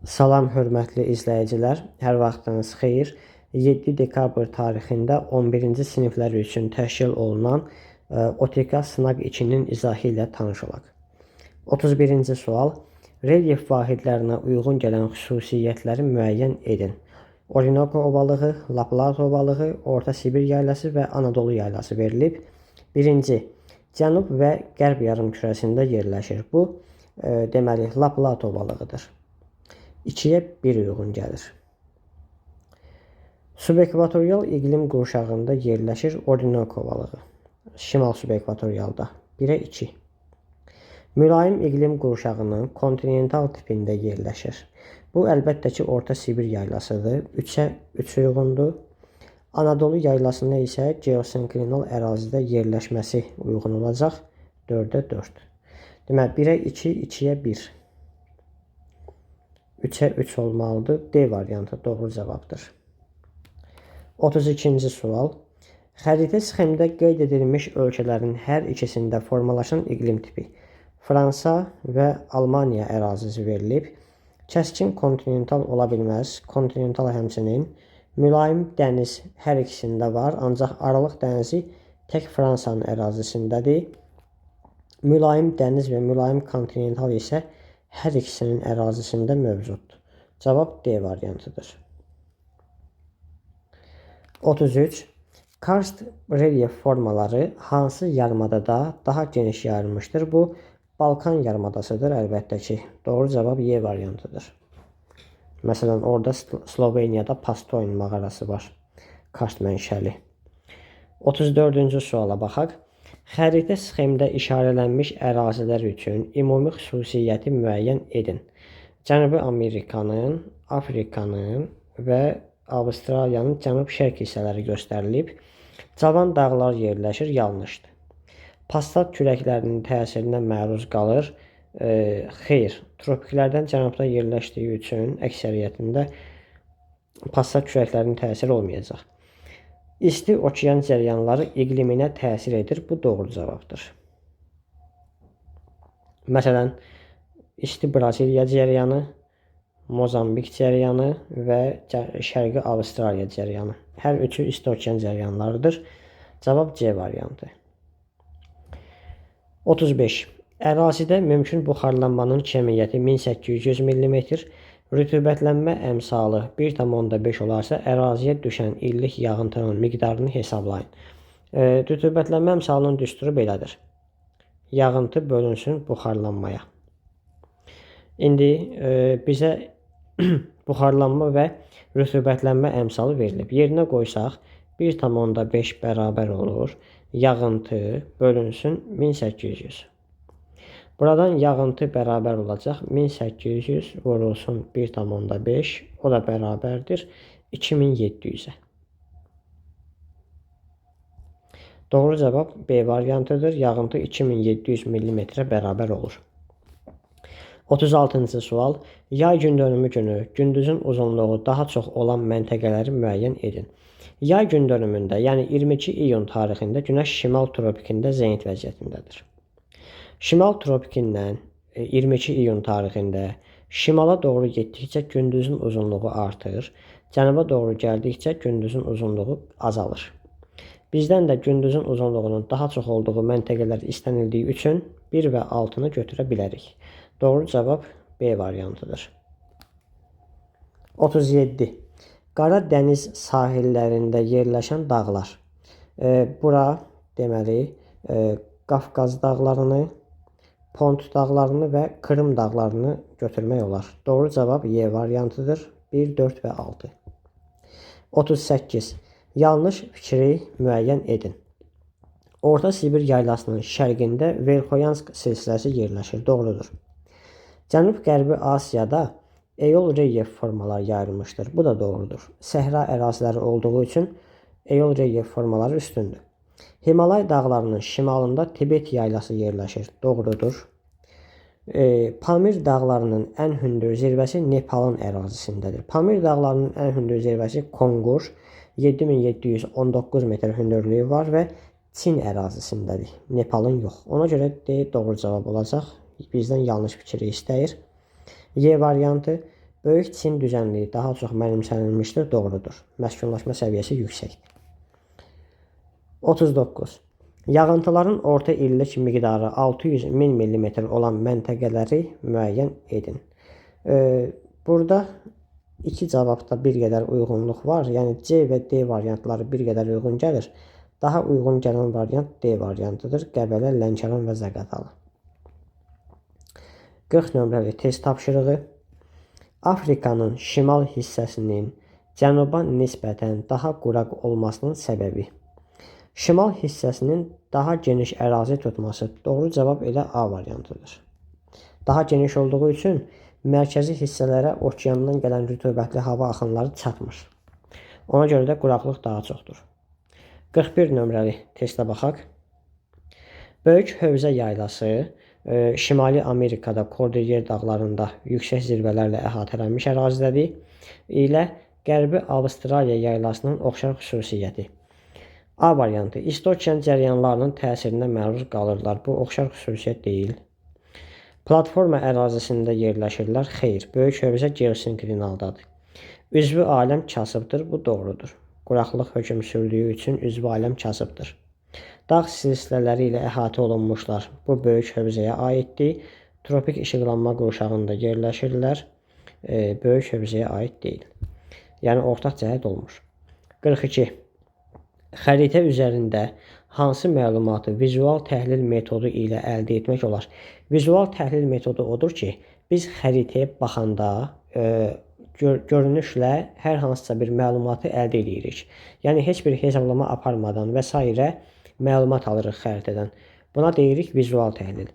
Salam hörmətli izləyicilər, hər vaxtınız xeyir. 7 dekabr tarixində 11-ci siniflər üçün təşkil olunan OTK sınaq 2-nin izahı ilə tanış olaq. 31-ci sual. Relyef vahidlərinə uyğun gələn xüsusiyyətləri müəyyən edin. Orinoco ovalığı, Laplato ovalığı, Orta Sibir yaylası və Anadolu yaylası verilib. Birinci, Cənub və Qərb yarımkürəsində yerləşir. Bu, deməli, Laplato ovalığıdır. 2-yə 1 uyğun gəlir. Subekvatorial iqlim qurşağında yerləşir Orinoco ovalığı. Şimal subekvatorialda 1-ə 2. Mülayim iqlim qurşağının kontinental tipində yerləşir. Bu, əlbəttə ki, Orta Sibir yaylasıdır. 3-ə 3 uyğundur. Anadolu yaylasında isə geosinklinal ərazidə yerləşməsi uyğun olacaq. 4-ə 4. Deməli, 1-ə 2, 2-yə 1. 3-ə 3 olmalıdır. D variantı doğru cavabdır. 32-ci sual. Xəritə sxemdə qeyd edilmiş ölkələrin hər ikisində formalaşan iqlim tipi Fransa və Almaniya ərazisi verilib. Kəskin kontinental ola bilməz. Kontinental həmçinin mülayim dəniz hər ikisində var, ancaq Aralıq dənizi tək Fransanın ərazisindədir. Mülayim dəniz və mülayim kontinental isə hər ikisinin ərazisində mövcuddur. Cavab D variantıdır. 33. Karst relyef formaları hansı yarımadada daha geniş yayılmışdır? Bu, Balkan yarımadasıdır əlbəttə ki. Doğru cavab Y variantıdır. Məsələn, orada Sloveniyada Pastoin mağarası var. Karst mənşəli. 34-cü suala baxaq. Xəritə sxemdə işarələnmiş ərazilər üçün ümumi xüsusiyyəti müəyyən edin. Cənubi Amerikanın, Afrikanın və Avstraliyanın cənub-şərq hissələri göstərilib. Cavan dağlar yerləşir, yanlışdır. Passat küləklərinin təsirinə məruz qalır. Xeyr, tropiklərdən cənubda yerləşdiyi üçün əksəriyyətində passat küləklərinin təsiri olmayacaq. İsti okean cəryanları iqliminə təsir edir. Bu doğru cavabdır. Məsələn, isti Braziliya cəryanı, Mozambik cəryanı və Şərqi Avstraliya cəryanı. Hər üçü isti okean cəryanlarıdır. Cavab C variantı. 35. Ərazidə mümkün buxarlanmanın kemiyyəti 1800 mm, rütubətlənmə əmsalı 1,5 olarsa, əraziyə düşən illik yağıntının miqdarını hesablayın. Rütubətlənmə əmsalının düsturu belədir. Yağıntı bölünsün buxarlanmaya. İndi bizə buxarlanma və rütubətlənmə əmsalı verilib. Yerinə qoysaq 1,5 bərabər olur. Yağıntı bölünsün 1800. Buradan yağıntı bərabər olacaq. 1800 vurulsun 1,5. O da bərabərdir 2700-ə. Doğru cavab B variantıdır. Yağıntı 2700 mm bərabər olur. 36-cı sual. Yay gündönümü günü gündüzün uzunluğu daha çox olan məntəqələri müəyyən edin. Yay gündönümündə, yəni 22 iyun tarixində Günəş şimal tropikində zenit vəziyyətindədir. Şimal tropikindən 22 iyun tarixində şimala doğru getdikcə gündüzün uzunluğu artır, cənuba doğru gəldikcə gündüzün uzunluğu azalır. Bizdən də gündüzün uzunluğunun daha çox olduğu məntəqələr istənildiyi üçün 1 və 6-nı götürə bilərik. Doğru cavab B variantıdır. 37. Qara dəniz sahillərində yerləşən dağlar. Bura, deməli, Qafqaz dağlarını, Pont dağlarını və Krım dağlarını götürmək olar. Doğru cavab Y variantıdır. 1, 4 və 6. 38. Yanlış fikri müəyyən edin. Orta Sibir yaylasının şərqində Verxoyansk silsiləsi yerləşir. Doğrudur. Cənub-Qərbi Asiyada eol relyef formaları yayılmışdır. Bu da doğrudur. Səhra əraziləri olduğu üçün eol relyef formaları üstündür. Himalay dağlarının şimalında Tibet yaylası yerləşir. Doğrudur. Pamir dağlarının ən hündür zirvəsi Nepalın ərazisindədir. Pamir dağlarının ən hündür zirvəsi Kongur, 7719 metr hündürlüyü var və Çin ərazisindədir. Nepalın yox. Ona görə D doğru cavab olacaq. Bizdən yanlış fikri istəyir. Y variantı. Böyük Çin düzənliyi daha çox mənimsənilmişdir, doğrudur. Məskunlaşma səviyyəsi yüksəkdir. 39. Yağıntıların orta illik miqdarı 600-1000 mm olan məntəqələri müəyyən edin. Burada iki cavabda bir qədər uyğunluq var. Yəni C və D variantları bir qədər uyğun gəlir. Daha uyğun gələn variant D variantıdır. Qəbələ, Lənkəran və Zəqətala. 40 nömrəli test tapşırığı. Afrikanın şimal hissəsinin cənuba nisbətən daha quraq olmasının səbəbi. Şimal hissəsinin daha geniş ərazi tutması. Doğru cavab elə A variantıdır. Daha geniş olduğu üçün mərkəzi hissələrə okeandan gələn rütubətli hava axınları çatmır. Ona görə də quraqlıq daha çoxdur. 41 nömrəli testə baxaq. Böyük Hövzə yaylası Şimali Amerikada Kordilyer dağlarında yüksək zirvələrlə əhatələnmiş ərazidədir ilə Qərbi Avstraliya yaylasının oxşar xüsusiyyəti. A variantı. İsti okean cəryanlarının təsirinə məruz qalırlar. Bu oxşar xüsusiyyət deyil. Platforma ərazisində yerləşirlər. Xeyr. Böyük Hövzə geosinklinaldadır. Üzvü aləm kasıbdır. Bu doğrudur. Quraqlıq hökm sürdüyü üçün üzvü aləm kasıbdır. Dağ silsilələri ilə əhatə olunmuşlar. Bu böyük hövzəyə aiddir. Tropik işıqlanma qurşağında yerləşirlər. Böyük hövzəyə aid deyil. Yəni ortaq cəhət olmur. 42. Xəritə üzərində hansı məlumatı vizual təhlil metodu ilə əldə etmək olar? Vizual təhlil metodu odur ki, biz xəritəyə baxanda görünüşlə hər hansısa bir məlumatı əldə edirik. Yəni heç bir hesablama aparmadan və s. məlumat alırıq xəritədən. Buna deyirik vizual təhlil.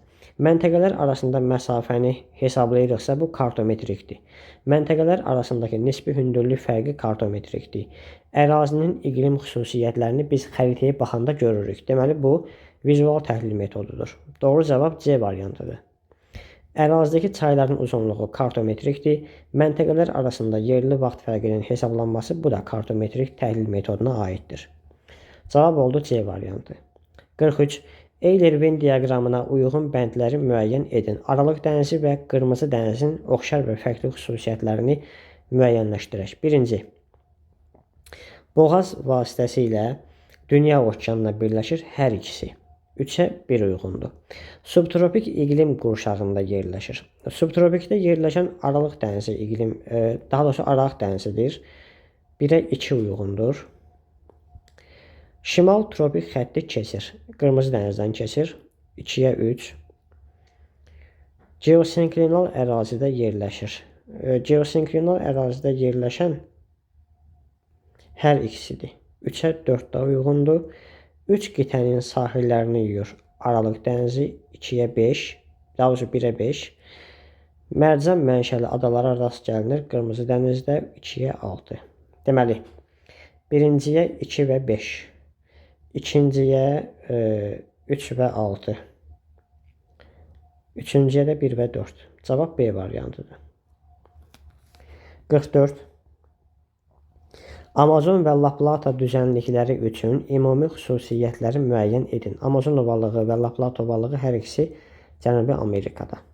Məntəqələr arasında məsafəni hesablayırıqsa bu kartometrikdir. Məntəqələr arasındakı nisbi hündürlük fərqi kartometrikdir. Ərazinin iqlim xüsusiyyətlərini biz xəritəyə baxanda görürük. Deməli bu vizual təhlil metodudur. Doğru cavab C variantıdır. Ərazidəki çayların uzunluğu kartometrikdir. Məntəqələr arasında yerli vaxt fərqinin hesablanması bu da kartometrik təhlil metoduna aiddir. Cavab oldu C variantı. 43. Eyler-Venn diaqramına uyğun bəndləri müəyyən edin. Aralıq dənizi və Qırmızı dənizin oxşar və fərqli xüsusiyyətlərini müəyyənləşdirək. 1. Boğaz vasitəsilə Dünya okeanına birləşir hər ikisi. 3-ə 1 uyğundur. Subtropik iqlim qurşağında yerləşir. Subtropikdə yerləşən Aralıq dənizi iqlim, daha doğrusu Aralıq dənizidir. 1-ə 2 uyğundur. Şimal tropik xətti keçir. Qırmızı dənizdən keçir. 2-yə 3. Geosinklinal ərazidə yerləşir. Geosinklinal ərazidə yerləşən hər ikisidir. 3-ə 4 uyğundur. 3 qitənin sahillərini yuyur. Aralıq dənizi 2-yə 5. Daha doğrusu 1-ə 5. Mərcan mənşəli adalara rast gəlinir. Qırmızı dənizdə 2-yə 6. Deməli, birinciyə 2 və 5. İkinciyə 3 və 6. Üçüncüyə də 1 və 4. Cavab B variantıdır. 44. Amazon və La Plata düzənlikləri üçün ümumi xüsusiyyətləri müəyyən edin. Amazon ovalığı və La Plata ovalığı hər ikisi Cənubi Amerikada.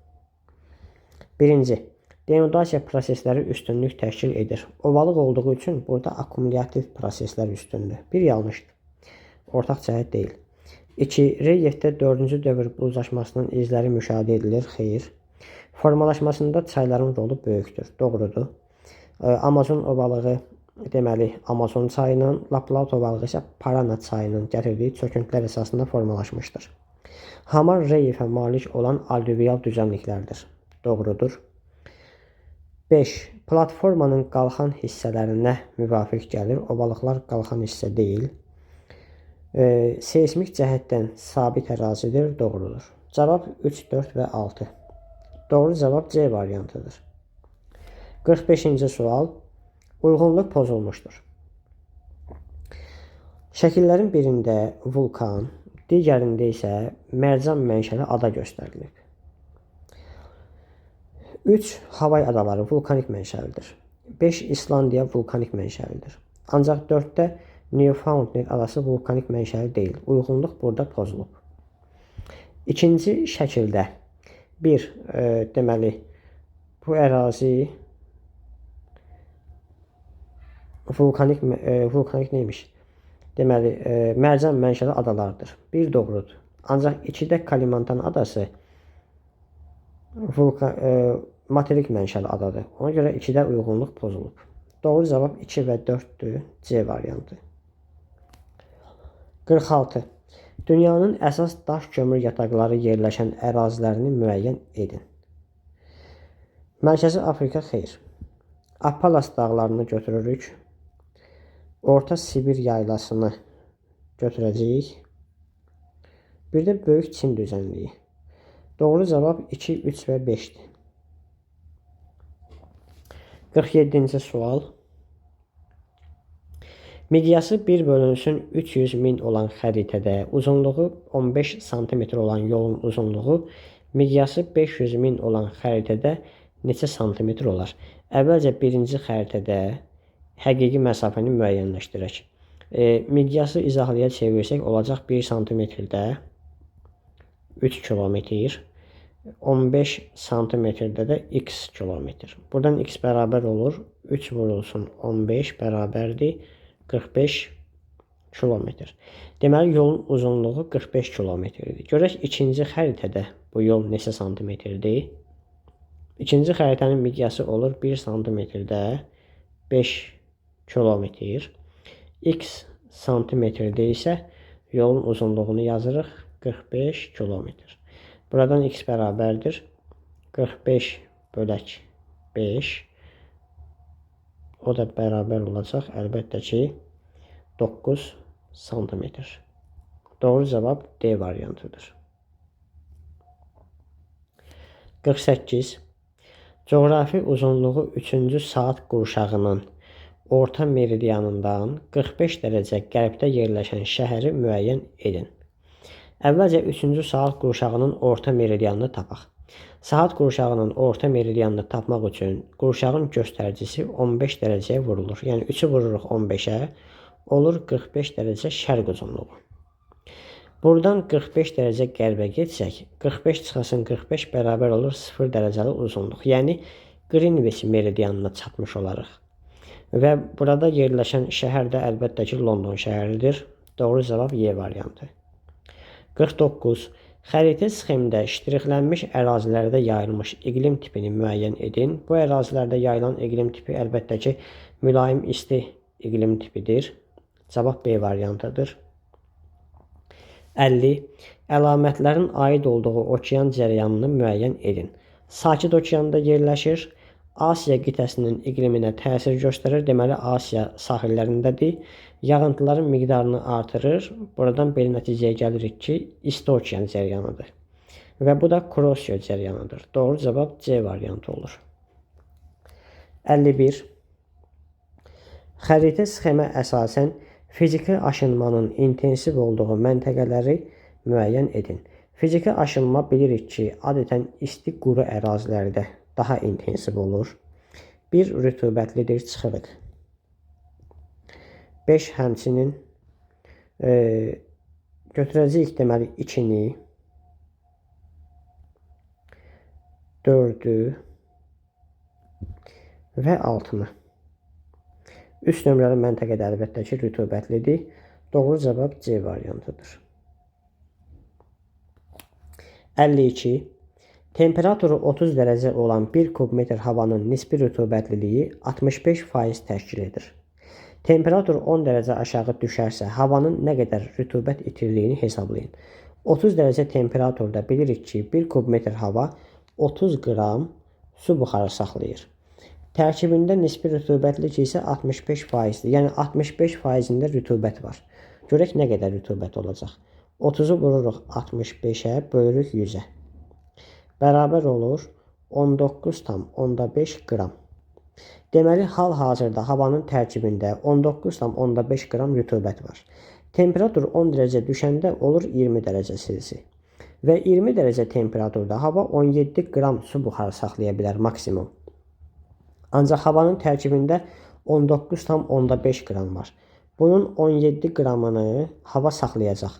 1. Denudasiya prosesləri üstünlük təşkil edir. Ovalıq olduğu üçün burada akkumulyativ proseslər üstündür. Bir yanlışdır. Ortaq cəhət deyil. 2. Relyefdə 4-cü dövr buzlaşmasının izləri müşahidə edilir. Xeyr. Formalaşmasında çayların rolu böyükdür. Doğrudur. Amazon ovalığı deməli Amazon çayının, La Plata ovalığı isə Parana çayının gətirdiyi çöküntülər əsasında formalaşmışdır. Hamar relyefə malik olan alluvial düzənliklərdir. Doğrudur. 5. Platformanın qalxan hissələrinə müvafiq gəlir. Ovalıqlar qalxan hissə deyil. Seismik cəhətdən sabit ərazidir. Doğrudur. Cavab 3, 4 və 6. Doğru cavab C variantıdır. 45-ci sual. Uyğunluq pozulmuşdur. Şəkillərin birində vulkan, digərində isə mərcan mənşəli ada göstərilib. 3. Havay adaları vulkanik mənşəlidir. 5. İslandiya vulkanik mənşəlidir. Ancaq 4-də Newfoundland adası vulkanik mənşəli deyil. Uyğunluq burada pozulub. İkinci şəkildə deməli bu ərazi vulkanik neymiş? Deməli, mərcan mənşəli adalardır. Bir doğrudur. Ancaq ikidə Kalimantan adası materik mənşəli adadır. Ona görə ikidə uyğunluq pozulub. Doğru cavab 2 və 4'dür. C variantı. 46. Dünyanın əsas daş kömür yataqları yerləşən ərazilərini müəyyən edin. Mərkəzi Afrika xeyr. Appalas dağlarını götürürük. Orta Sibir yaylasını götürəcəyik. Bir də Böyük Çin düzənliyi. Doğru cavab 2, 3 və 5'dir. 47-ci sual. Miqyası 1 bölünsün 300 min olan xəritədə uzunluğu 15 cm olan yolun uzunluğu miqyası 500 min olan xəritədə neçə santimetr olar? Əvvəlcə birinci xəritədə həqiqi məsafəni müəyyənləşdirək. Miqyası izahlaya çevirsək olacaq 1 santimetrdə 3 kilometr, 15 santimetrdə də x kilometr. Buradan x bərabər olur 3 vurulsun 15 bərabərdir 45 kilometr. Deməli yolun uzunluğu 45 kilometrdir. Görək ikinci xəritədə bu yol neçə santimetrdir? İkinci xəritənin miqyası olur 1 santimetrdə 5 kilometr. X santimetrdə isə yolun uzunluğunu yazırıq 45 kilometr. Buradan x bərabərdir 45 bölək 5. O da bərabər olacaq əlbəttə ki 9 santimetr. Doğru cavab D variantıdır. 48. Coğrafi uzunluğu 3-cü saat qurşağının orta meridianından 45 dərəcə qərbdə yerləşən şəhəri müəyyən edin. Əvvəlcə 3-cü saat qurşağının orta meridianını tapaq. Saat qurşağının orta meridianını tapmaq üçün qurşağın göstəricisi 15 dərəcəyə vurulur. Yəni 3'ü vururuq 15'ə, olur 45 dərəcə şərq uzunluğu. Buradan 45 dərəcə qərbə getsək, 45 çıxasın 45 bərabər olur 0 dərəcəli uzunluq. Yəni Greenwich meridianına çatmış olarıq. Və burada yerləşən şəhər də əlbəttə ki London şəhəridir. Doğru cavab Y variantı. 49. Xəritə sxemdə ştrixlənmiş ərazilərdə yayılmış iqlim tipini müəyyən edin. Bu ərazilərdə yayılan iqlim tipi əlbəttə ki mülayim isti iqlim tipidir. Cavab B variantıdır. 50. Əlamətlərin aid olduğu okean cərəyanını müəyyən edin. Sakit okeanda yerləşir. Asiya qitəsinin iqliminə təsir göstərir. Deməli Asiya sahillərindədir. Yağıntıların miqdarını artırır. Buradan belə nəticəyə gəlirik ki, isti okean cərəyanıdır. Və bu da Kurosio cərəyanıdır. Doğru cavab C variantı olur. 51. Xəritə sxemə əsasən fiziki aşınmanın intensiv olduğu məntəqələri müəyyən edin. Fiziki aşınma bilirik ki, adətən isti quru ərazilərdə daha intensiv olur. 1. Rütubətlidir, çıxırıq. 5 həmçinin götürəcəyik deməli 2-ni, 4'ü və 6-nı. Üst nömrəli məntəqədə əlbəttə ki rütubətlidir. Doğru cavab C variantıdır. 52. Temperaturu 30 dərəcə olan 1 kubmetr havanın nisbi rütubətliliyi 65% təşkil edir. Temperatur 10 dərəcə aşağı düşərsə, havanın nə qədər rütubət itirdiyini hesablayın. 30 dərəcə temperaturda bilirik ki, 1 kubmetr hava 30 qram su buxarı saxlayır. Tərkibində nisbi rütubətlik isə 65%-dir. Yəni 65%-də rütubət var. Görək nə qədər rütubət olacaq. 30'u vururuq 65'ə, bölürük 100'ə. Bərabər olur 19,5 qram. Deməli, hal-hazırda havanın tərkibində 19,5 qram rütubət var. Temperatur 10 dərəcə düşəndə olur 20 dərəcə Selsi. Və 20 dərəcə temperaturda hava 17 qram su buxarı saxlaya bilər maksimum. Ancaq havanın tərkibində 19,5 qram var. Bunun 17 qramını hava saxlayacaq.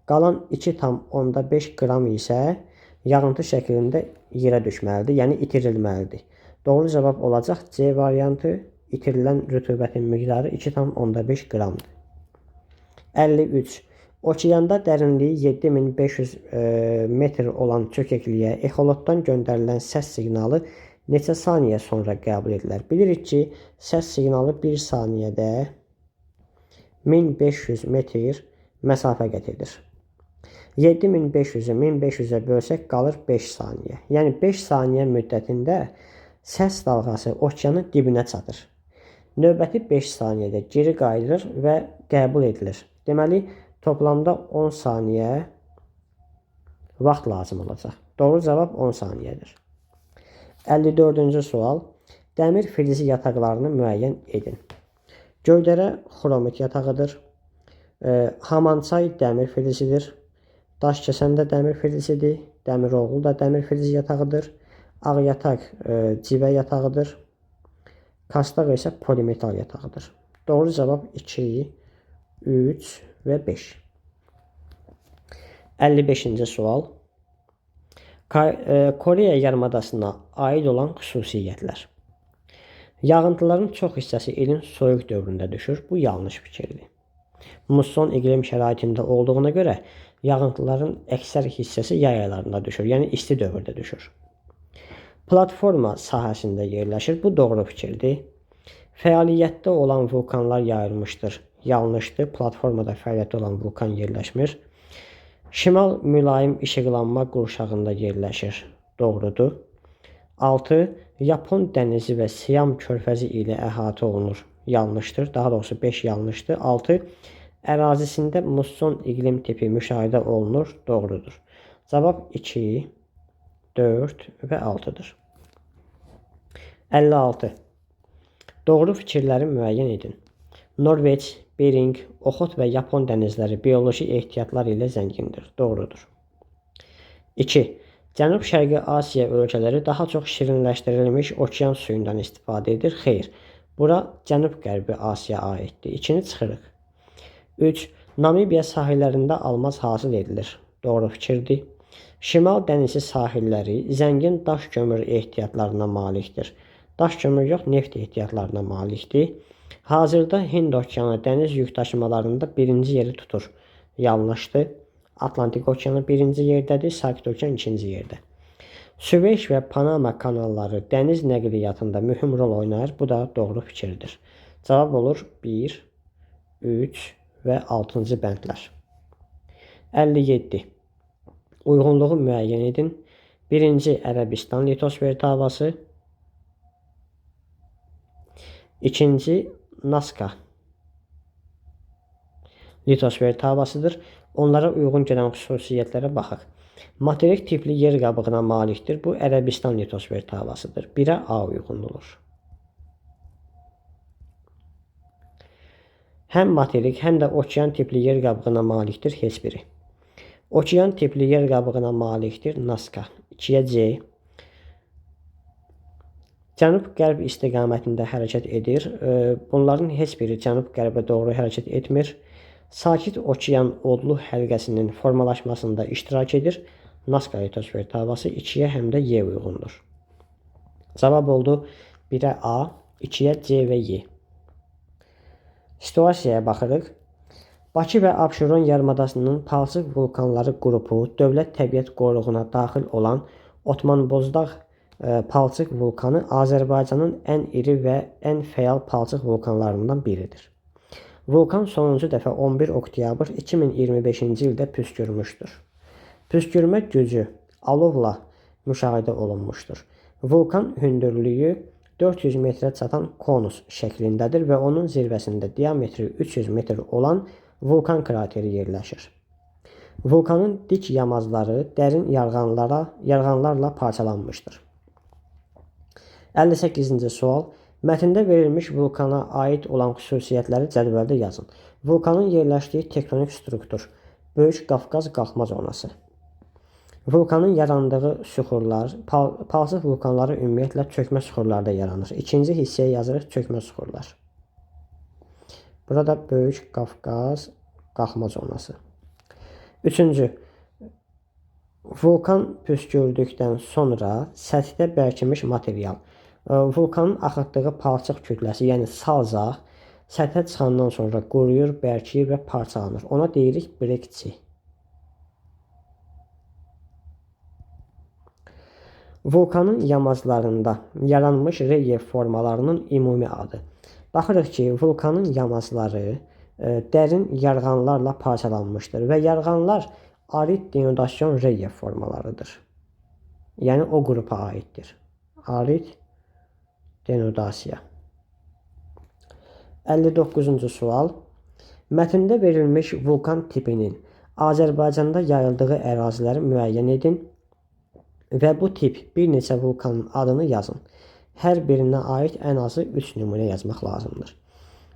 Qalan 2,5 qram isə yağıntı şəklində yerə düşməlidir, yəni itirilməlidir. Doğru cavab olacaq C variantı itirilən rütubətin miqdarı 2,5 qramdır. 53. Okeanda dərinliyi 7500 metr olan çökəkliyə exolotdan göndərilən səs siqnalı neçə saniyə sonra qəbul edilir? Bilirik ki, səs siqnalı 1 saniyədə 1500 metr məsafə qət edir. 7500-ü 1500-ə bölsək qalır 5 saniyə. Yəni 5 saniyə müddətində səs dalğası okeanın dibinə çatır. Növbəti 5 saniyədə geri qayıdılır və qəbul edilir. Deməli, toplamda 10 saniyə vaxt lazım olacaq. Doğru cavab 10 saniyədir. 54-cü sual. Dəmir filizi yataqlarını müəyyən edin. Göydərə xromit yatağıdır. Hamançay dəmir filizidir. Daşkəsən də dəmir filizidir. Dəmiroğlu da dəmir filizi yatağıdır. Ağyataq civə yatağıdır. Kastaq isə polimetal yatağıdır. Doğru cavab 2, 3 və 5. 55-ci sual. Koreya yarımadasına aid olan xüsusiyyətlər. Yağıntıların çox hissəsi ilin soyuq dövründə düşür. Bu yanlış fikirdir. Musson iqlim şəraitində olduğuna görə yağıntıların əksər hissəsi yay aylarında düşür, yəni isti dövrdə düşür. Platforma sahəsində yerləşir. Bu doğru fikirdir. Fəaliyyətdə olan vulkanlar yayılmışdır. Yanlışdır. Platformada fəaliyyətdə olan vulkan yerləşmir. Şimal mülayim işıqlanma qurşağında yerləşir. Doğrudur. 6. Yapon dənizi və Siam körfəzi ilə əhatə olunur. Yanlışdır. Daha doğrusu 5 yanlışdır. 6. Ərazisində musson iqlim tipi müşahidə olunur. Doğrudur. Cavab 2, 4 və 6-dır. 56. Doğru fikirləri müəyyən edin. Norveç, Bering, Oxot və Yapon dənizləri bioloji ehtiyatlar ilə zəngindir. Doğrudur. 2. Cənub-Şərqi Asiya ölkələri daha çox şirinləşdirilmiş okean suyundan istifadə edir. Xeyr, bura Cənub-Qərbi Asiya aiddir. 2-ni çıxırıq. 3. Namibiya sahillərində almaz hasil edilir. Doğru fikirdir. Şimal dənizi sahilləri zəngin daş kömür ehtiyatlarına malikdir. Daş kömür yox, neft ehtiyatlarına malikdir. Hazırda Hind okeanı dəniz yük daşımalarında birinci yeri tutur. Yanlışdır. Atlantik okeanı birinci yerdədir, Sakit okean ikinci yerdə. Süveyş və Panama kanalları dəniz nəqliyyatında mühüm rol oynayır. Bu da doğru fikirdir. Cavab olur 1, 3 və 6-cı bəndlər. 57. Uyğunluğu müəyyən edin. 1-ci Ərəbistan litosfer tavası. 2-ci Naska litosfer tavasıdır. Onlara uyğun gələn xüsusiyyətlərə baxaq. Materik tipli yer qabığına malikdir. Bu Ərəbistan litosfer tavasıdır. 1-ə A uyğunludur. Həm materik, həm də okean tipli yer qabığına malikdir heç biri. Okean tipli yer qabığına malikdir Naska. 2-yə C. Cənub-qərb istiqamətində hərəkət edir. Bunların heç biri cənub-qərbə doğru hərəkət etmir. Sakit okean odlu həlqəsinin formalaşmasında iştirak edir. Naska litosfer tavası 2-yə həm də Y uyğundur. Cavab oldu 1-ə A, 2-yə C və Y. Situasiyaya baxırıq. Bakı və Abşeron yarımadasının palçıq vulkanları qrupu Dövlət Təbiət Qoruğuna daxil olan Otmanbozdağ palçıq vulkanı Azərbaycanın ən iri və ən fəal palçıq vulkanlarından biridir. Vulkan sonuncu dəfə 11 oktyabr 2025-ci ildə püskürmüşdür. Püskürmə gücü alovla müşahidə olunmuşdur. Vulkan hündürlüyü 400 metrə çatan konus şəklindədir və onun zirvəsində diametri 300 metr olan vulkan krateri yerləşir. Vulkanın dik yamacları dərin yarğanlarla parçalanmışdır. 58-ci sual. Mətndə verilmiş vulkana aid olan xüsusiyyətləri cədvəldə yazın. Vulkanın yerləşdiyi tektonik struktur. Böyük Qafqaz qalxma zonası. Vulkanın yarandığı süxurlar, palçıq vulkanları ümumiyyətlə çökmə süxurlarda yaranır. İkinci hissəyə yazırıq çökmə süxurlar. Burada Böyük Qafqaz qalxma zonası. Üçüncü, vulkan püskürdükdən sonra səthdə bərkimiş material. Vulkanın axıtdığı palçıq kütləsi, yəni salzaq, səthə çıxandan sonra quruyur, bərkiyir və parçalanır. Ona deyirik brekçi. Vulkanın yamaclarında yaranmış relyef formalarının ümumi adı. Baxırıq ki, vulkanın yamacları dərin yarğanlarla parçalanmışdır və yarğanlar arid denudasyon relyef formalarıdır. Yəni o qrupa aiddir. Arid denudasiya. 59-cu sual. Mətndə verilmiş vulkan tipinin Azərbaycanda yayıldığı əraziləri müəyyən edin və bu tip bir neçə vulkanın adını yazın. Hər birinə aid ən azı 3 nümunə yazmaq lazımdır.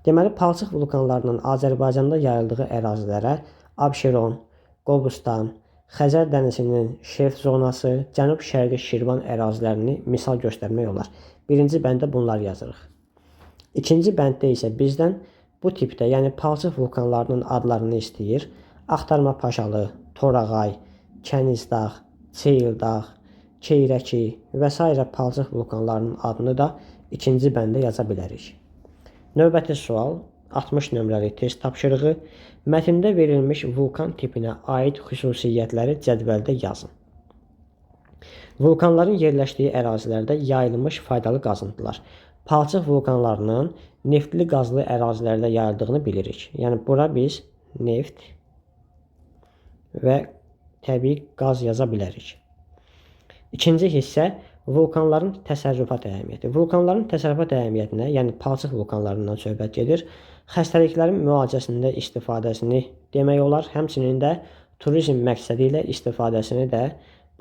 Deməli, palçıq vulkanlarının Azərbaycanda yayıldığı ərazilərə Abşeron, Qobustan, Xəzər dənizinin şelf zonası, cənub-şərqi Şirvan ərazilərini misal göstərmək olar. Birinci bəndə bunlar yazırıq. İkinci bənddə isə bizdən bu tipdə, yəni palçıq vulkanlarının adlarını istəyir. Axtarma Paşalı, Torağay, Kənizdağ, Çeyildağ, Keyrəki və s. palçıq vulkanlarının adını da ikinci bəndə yaza bilərik. Növbəti sual 60 nömrəli test tapşırığı. Mətndə verilmiş vulkan tipinə aid xüsusiyyətləri cədvəldə yazın. Vulkanların yerləşdiyi ərazilərdə yayılmış faydalı qazıntılar. Palçıq vulkanlarının neftli qazlı ərazilərdə yayıldığını bilirik. Yəni bura biz neft və təbii qaz yaza bilərik. İkinci hissə vulkanların təsərrüfat əhəmiyyəti. Vulkanların təsərrüfat əhəmiyyətinə, yəni palçıq vulkanlarından söhbət gedir. Xəstəliklərin müalicəsində istifadəsini demək olar. Həmçinin də turizm məqsədi ilə istifadəsini də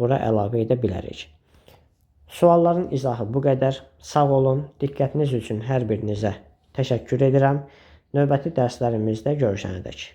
bura əlavə edə bilərik. Sualların izahı bu qədər. Sağ olun. Diqqətiniz üçün hər birinizə təşəkkür edirəm. Növbəti dərslərimizdə görüşənədək.